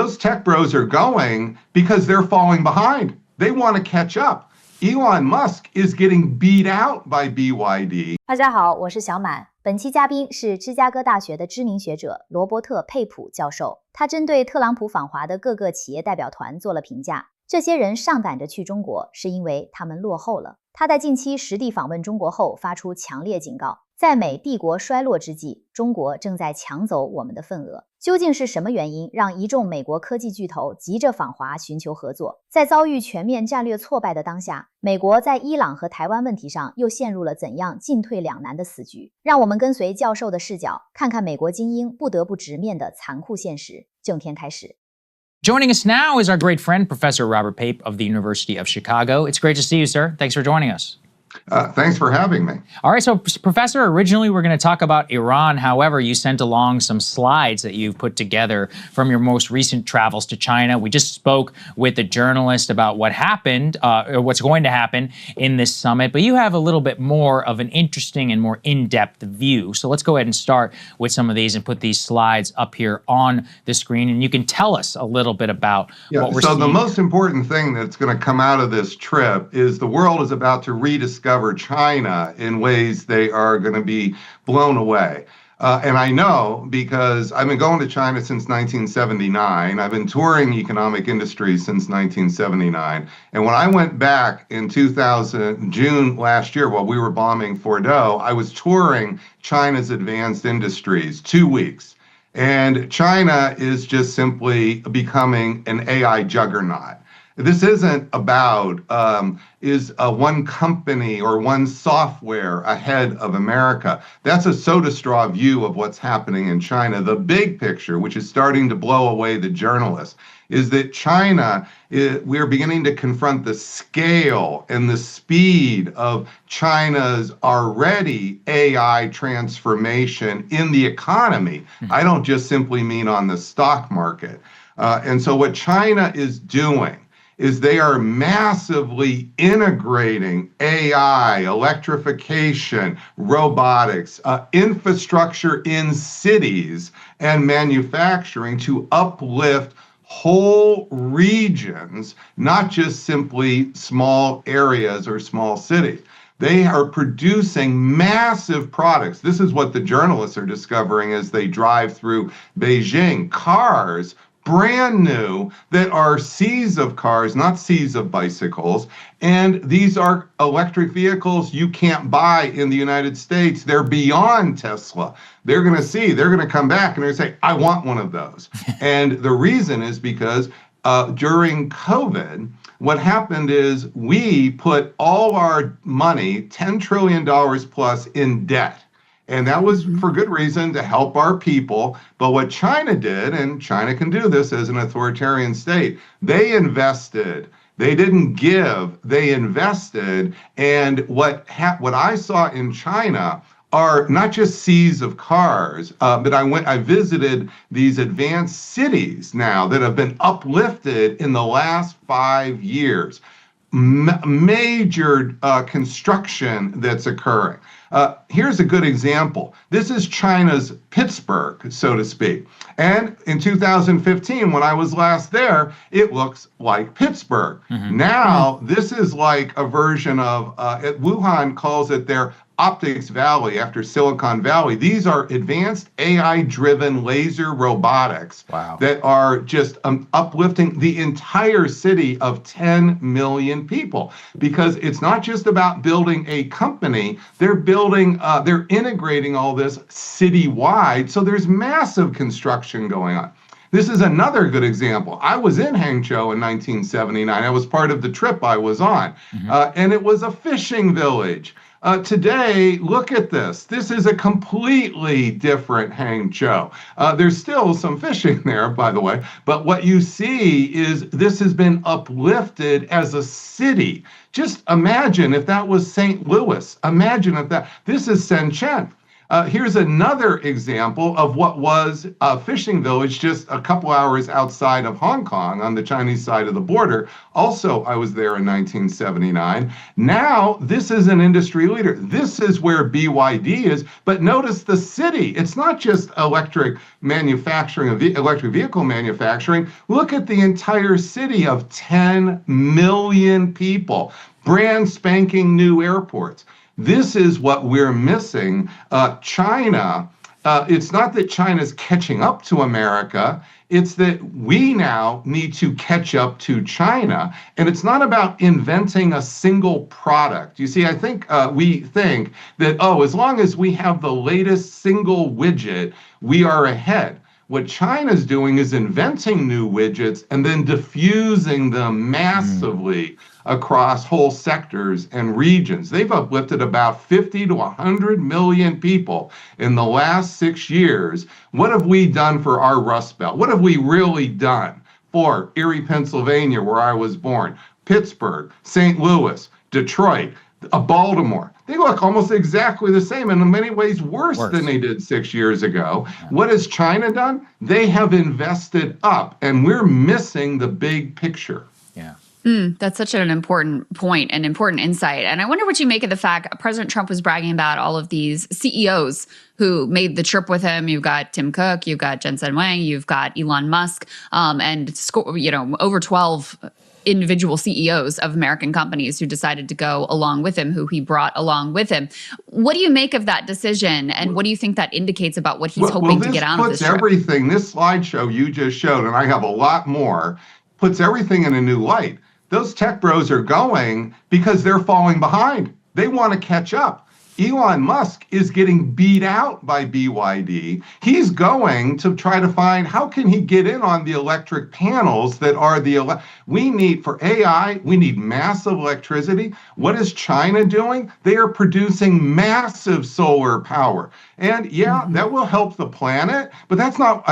those tech bros are going because they're falling behind. They want to catch up. Elon Musk is getting beat out by BYD. 大家好，我是小满。本期嘉宾是芝加哥大学的知名学者罗伯特·佩普教授。他针对特朗普访华的各个企业代表团做了评价。这些人上赶着去中国，是因为他们落后了。他在近期实地访问中国后，发出强烈警告：在美帝国衰落之际，中国正在抢走我们的份额。究竟是什么原因让一众美国科技巨头急着访华寻求合作？在遭遇全面战略挫败的当下，美国在伊朗和台湾问题上又陷入了怎样进退两难的死局？让我们跟随教授的视角，看看美国精英不得不直面的残酷现实。正片开始。Joining us now is our great friend, Professor Robert Pape of the University of Chicago. It's great to see you, sir. Thanks for joining us. Thanks for having me. All right, so Professor, originally we're going to talk about Iran. However, you sent along some slides that you've put together from your most recent travels to China. We just spoke with a journalist about what happened, or what's going to happen in this summit, but you have a little bit more of an interesting and more in-depth view. So let's go ahead and start with some of these and put these slides up here on the screen, and you can tell us a little bit about what we're seeing. So the most important thing that's going to come out of this trip is the world is about to rediscover China in ways they are going to be blown away. And I know because I've been going to China since 1979. I've been touring economic industries since 1979. And when I went back in June last year, while we were bombing Fordo, I was touring China's advanced industries 2 weeks. And China is just simply becoming an AI juggernaut. This isn't about one company or one software ahead of America. That's a soda straw view of what's happening in China. The big picture, which is starting to blow away the journalists, is that China, we're beginning to confront the scale and the speed of China's already AI transformation in the economy. I don't just simply mean on the stock market. And so what China is doing is they are massively integrating AI, electrification, robotics, infrastructure in cities, and manufacturing to uplift whole regions, not just simply small areas or small cities. They are producing massive products. This is what the journalists are discovering as they drive through Beijing. Cars, brand new, that are seas of cars, not seas of bicycles. And these are electric vehicles you can't buy in the United States. They're beyond Tesla. They're going to come back and they're going to say, I want one of those. And the reason is because during COVID, what happened is we put all our money, $10 trillion plus, in debt. And that was for good reason, to help our people. But what China did, and China can do this as an authoritarian state, they invested. They didn't give, they invested. And what I saw in China are not just seas of cars, but I visited these advanced cities now that have been uplifted in the last 5 years. Major construction that's occurring. Here's a good example. This is China's Pittsburgh, so to speak. And in 2015, when I was last there, it looks like Pittsburgh. Now, this is like a version of, Wuhan calls it their Optics Valley after Silicon Valley. These are advanced AI-driven laser robotics that are just uplifting the entire city of 10 million people. Because it's not just about building a company, they're integrating all this citywide. So there's massive construction going on. This is another good example. I was in Hangzhou in 1979. I was part of the trip I was on, and it was a fishing village. Today, look at this. This is a completely different Hangzhou. There's still some fishing there, by the way, but what you see is this has been uplifted as a city. Just imagine if that was St. Louis. Imagine if this is Shenzhen. Here's another example of what was a fishing village just a couple hours outside of Hong Kong on the Chinese side of the border. Also, I was there in 1979. Now, this is an industry leader. This is where BYD is. But notice the city. It's not just electric manufacturing, electric vehicle manufacturing. Look at the entire city of 10 million people. Brand spanking new airports. This is what we're missing. China, it's not that China's catching up to America. It's that we now need to catch up to China. And it's not about inventing a single product. You see, I think we think that, oh, as long as we have the latest single widget, we are ahead. What China's doing is inventing new widgets and then diffusing them massively across whole sectors and regions. They've uplifted about 50 to 100 million people in the last 6 years. What have we done for our Rust Belt? What have we really done for Erie, Pennsylvania, where I was born, Pittsburgh, St. Louis, Detroit, Baltimore? They look almost exactly the same, and in many ways worse than they did 6 years ago. Yeah. What has China done? They have invested up, and we're missing the big picture. Yeah. That's such an important point and important insight. And I wonder what you make of the fact President Trump was bragging about all of these CEOs who made the trip with him. You've got Tim Cook, you've got Jensen Huang, you've got Elon Musk, and over 12 individual CEOs of American companies who decided to go along with him, who he brought along with him. What do you make of that decision, and what do you think that indicates about what he's hoping to get out of this trip? Everything, this slideshow you just showed, and I have a lot more, puts everything in a new light. Those tech bros are going because they're falling behind. They want to catch up. Elon Musk is getting beat out by BYD. He's going to try to find how can he get in on the electric panels that are we need for AI, we need massive electricity. What is China doing? They are producing massive solar power. And yeah, that will help the planet, but that's not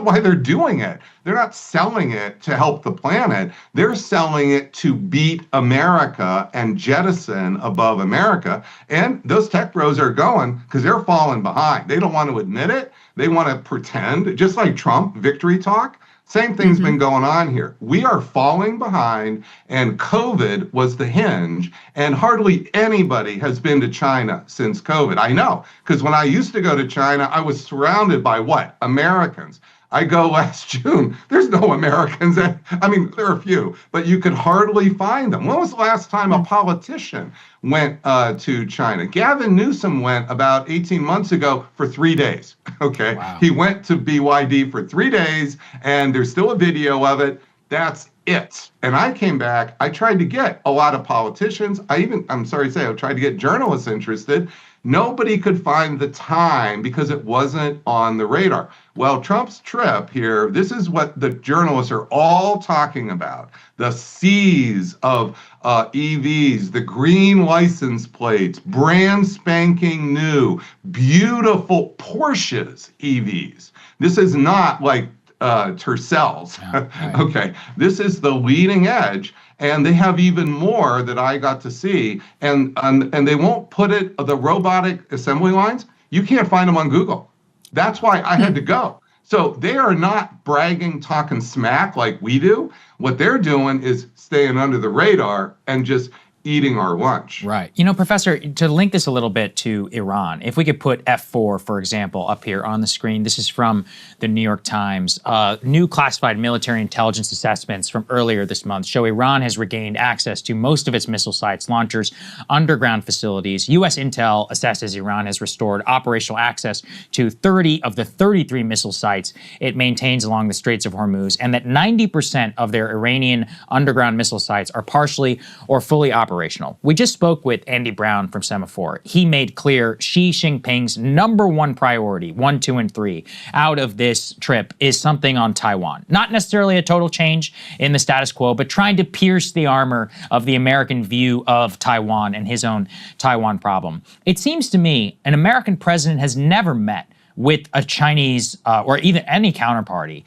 why they're doing it. They're not selling it to help the planet. They're selling it to beat America and jettison above America. And those tech bros are going because they're falling behind. They don't want to admit it. They want to pretend, just like Trump, victory talk. Same thing's been going on here. We are falling behind, and COVID was the hinge, and hardly anybody has been to China since COVID. I know, because when I used to go to China, I was surrounded by what? Americans. I go last June. There's no Americans. I mean, there are a few, but you could hardly find them. When was the last time a politician went to China? Gavin Newsom went about 18 months ago for 3 days. Okay. Wow. He went to BYD for 3 days, and there's still a video of it. That's it. And I came back. I tried to get a lot of politicians. I'm sorry to say, I tried to get journalists interested. Nobody could find the time because it wasn't on the radar. Well, Trump's trip here, this is what the journalists are all talking about. The seas of EVs, the green license plates, brand spanking new, beautiful Porsches EVs. This is not like Tercels. Yeah, right. Okay, this is the leading edge. And they have even more that I got to see, and they won't put it, the robotic assembly lines, you can't find them on Google. That's why I had to go. So they are not bragging, talking smack like we do. What they're doing is staying under the radar and just eating our lunch. Right. You know, Professor, to link this a little bit to Iran, if we could put F4, for example, up here on the screen. This is from the New York Times. New classified military intelligence assessments from earlier this month show Iran has regained access to most of its missile sites, launchers, underground facilities. U.S. intel assesses Iran has restored operational access to 30 of the 33 missile sites it maintains along the Straits of Hormuz, and that 90% of their Iranian underground missile sites are partially or fully operational. We just spoke with Andy Brown from Semaphore. He made clear Xi Jinping's number one priority, 1, 2, and 3, out of this trip is something on Taiwan. Not necessarily a total change in the status quo, but trying to pierce the armor of the American view of Taiwan and his own Taiwan problem. It seems to me an American president has never met with a Chinese or even any counterparty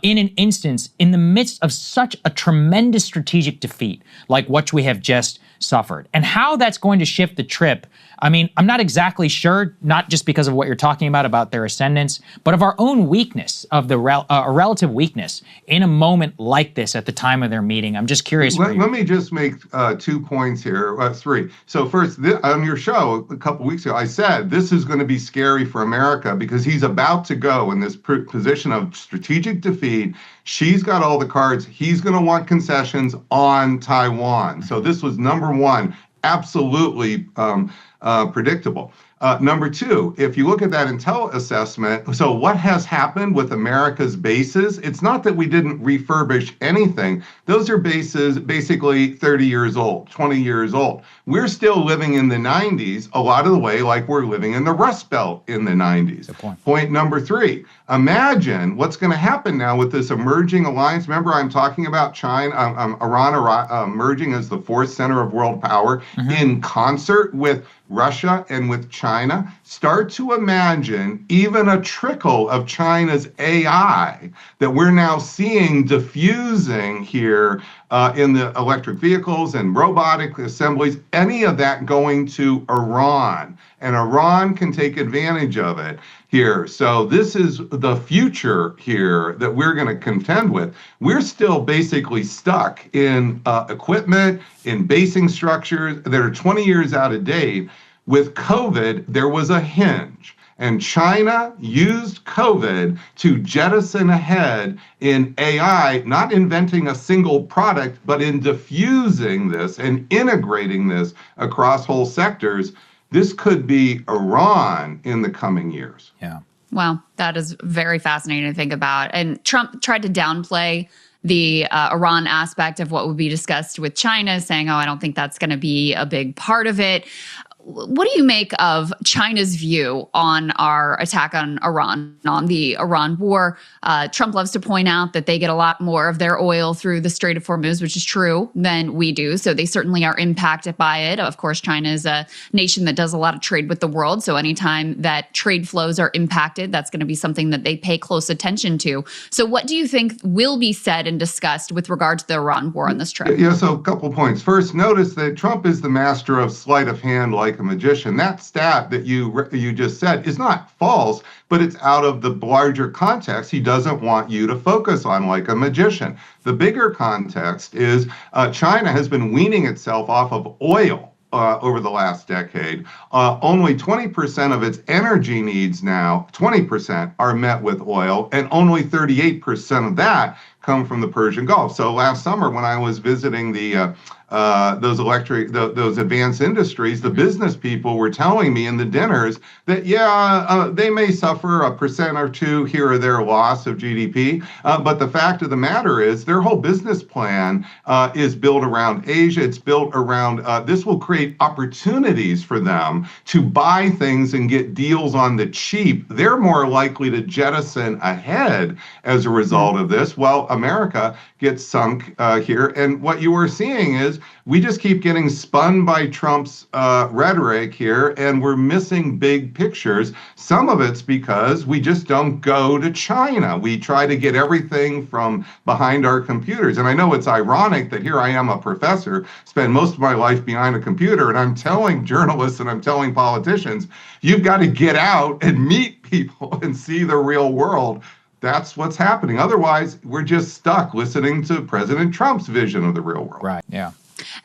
in an instance in the midst of such a tremendous strategic defeat like what we have just suffered, and how that's going to shift the trip. I mean, I'm not exactly sure, not just because of what you're talking about their ascendance, but of our own weakness, of the relative weakness in a moment like this at the time of their meeting. I'm just curious. Let me just make 2 points here, 3. So first, on your show a couple weeks ago, I said this is going to be scary for America because he's about to go in this position of strategic defeat. She's got all the cards. He's going to want concessions on Taiwan. So this was number one, absolutely predictable. Number 2, if you look at that intel assessment, so what has happened with America's bases? It's not that we didn't refurbish anything. Those are bases basically 30 years old, 20 years old. We're still living in the 90s, a lot of the way like we're living in the Rust Belt in the 90s. Point number 3, imagine what's going to happen now with this emerging alliance. Remember, I'm talking about China, Iran emerging as the fourth center of world power in concert with Russia and with China. Start to imagine even a trickle of China's AI that we're now seeing diffusing here in the electric vehicles and robotic assemblies, any of that going to Iran. And Iran can take advantage of it here. So this is the future here that we're going to contend with. We're still basically stuck in equipment, in basing structures that are 20 years out of date. With COVID, there was a hinge. And China used COVID to jettison ahead in AI, not inventing a single product, but in diffusing this and integrating this across whole sectors. This could be Iran in the coming years. Yeah. Wow, that is very fascinating to think about. And Trump tried to downplay the Iran aspect of what would be discussed with China, saying, oh, I don't think that's going to be a big part of it. What do you make of China's view on our attack on Iran, on the Iran war? Trump loves to point out that they get a lot more of their oil through the Strait of Hormuz, which is true, than we do. So they certainly are impacted by it. Of course, China is a nation that does a lot of trade with the world. So anytime that trade flows are impacted, that's going to be something that they pay close attention to. So what do you think will be said and discussed with regard to the Iran war on this trip? Yeah, so a couple points. First, notice that Trump is the master of sleight of hand like a magician. That stat that you just said is not false, but it's out of the larger context he doesn't want you to focus on like a magician. The bigger context is China has been weaning itself off of oil over the last decade. Only 20% of its energy needs now, 20% are met with oil, and only 38% of that come from the Persian Gulf. So last summer when I was visiting those advanced industries, the business people were telling me in the dinners that, they may suffer 1% or 2% here or there loss of GDP. But the fact of the matter is their whole business plan is built around Asia. It's built around, this will create opportunities for them to buy things and get deals on the cheap. They're more likely to jettison ahead as a result of this, while America gets sunk here. And what you are seeing is we just keep getting spun by Trump's rhetoric here, and we're missing big pictures. Some of it's because we just don't go to China. We try to get everything from behind our computers. And I know it's ironic that here I am, a professor, spend most of my life behind a computer, and I'm telling journalists and I'm telling politicians, you've got to get out and meet people and see the real world. That's what's happening. Otherwise, we're just stuck listening to President Trump's vision of the real world. Right. Yeah.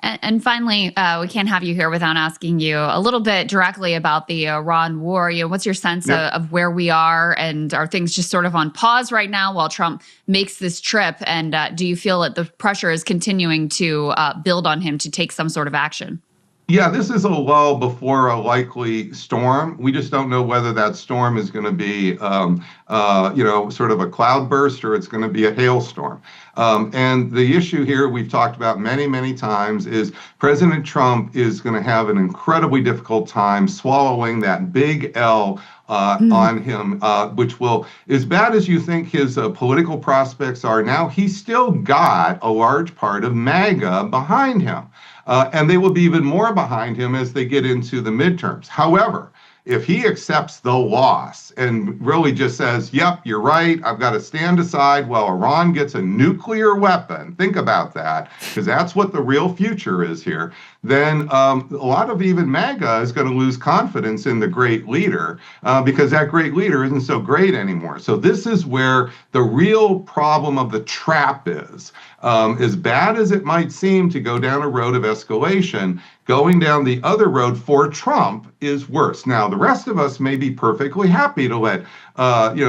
And finally, we can't have you here without asking you a little bit directly about the Iran war. What's your sense of where we are, and are things just sort of on pause right now while Trump makes this trip? And do you feel that the pressure is continuing to build on him to take some sort of action? Yeah, this is a lull before a likely storm. We just don't know whether that storm is going to be, sort of a cloudburst or it's going to be a hailstorm. And the issue here we've talked about many, many times is President Trump is going to have an incredibly difficult time swallowing that big L on him, which will, as bad as you think his political prospects are now, he's still got a large part of MAGA behind him. And they will be even more behind him as they get into the midterms. However, if he accepts the loss and really just says, yep, you're right, I've got to stand aside while Iran gets a nuclear weapon, think about that, because that's what the real future is here, then a lot of even MAGA is going to lose confidence in the great leader because that great leader isn't so great anymore. So this is where the real problem of the trap is. As bad as it might seem to go down a road of escalation, going down the other road for Trump is worse. Now, the rest of us may be perfectly happy to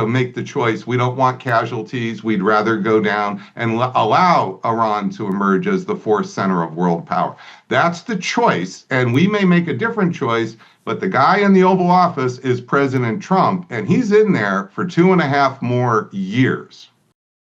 make the choice. We don't want casualties. We'd rather go down and allow Iran to emerge as the fourth center of world power. That's the choice, and we may make a different choice, but the guy in the Oval Office is President Trump, and he's in there for 2.5 more years.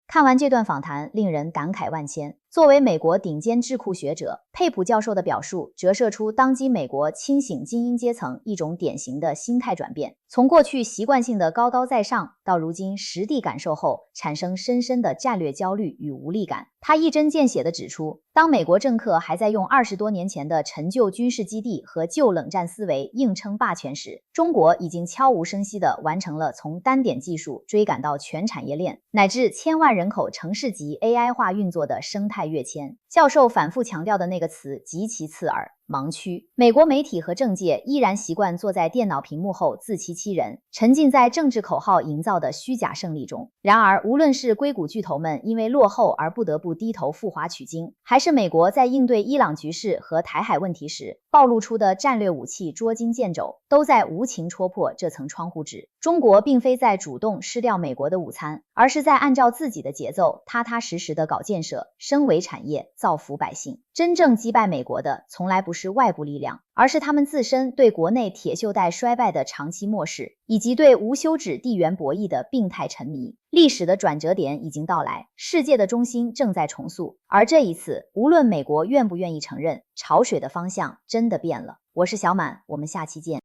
看完这段访谈，令人感慨万千。作为美国顶尖智库学者，佩普教授的表述折射出当今美国清醒精英阶层一种典型的心态转变，从过去习惯性的高高在上，到如今实地感受后产生深深的战略焦虑与无力感。他一针见血地指出，当美国政客还在用20多年前的陈旧军事基地和旧冷战思维硬撑霸权时，中国已经悄无声息地完成了从单点技术追赶到全产业链，乃至千万人口城市级 AI 化运作的生态跃迁。教授反复强调的那个词极其刺耳，盲区。美国媒体和政界依然习惯坐在电脑屏幕后自欺欺人，沉浸在政治口号营造的虚假胜利中。然而，无论是硅谷巨头们因为落后而不得不低头赴华取经，还是美国在应对伊朗局势和台海问题时暴露出的战略武器捉襟见肘，都在无情戳破这层窗户纸。中国并非在主动吃掉美国的午餐，而是在按照自己的节奏踏踏实实地搞建设，升维产业，造福百姓。真正击败美国的从来不是外部力量，而是他们自身对国内铁锈带衰败的长期漠视，以及对无休止地缘博弈的病态沉迷。历史的转折点已经到来，世界的中心正在重塑，而这一次，无论美国愿不愿意承认，潮水的方向真的变了。我是小满，我们下期见。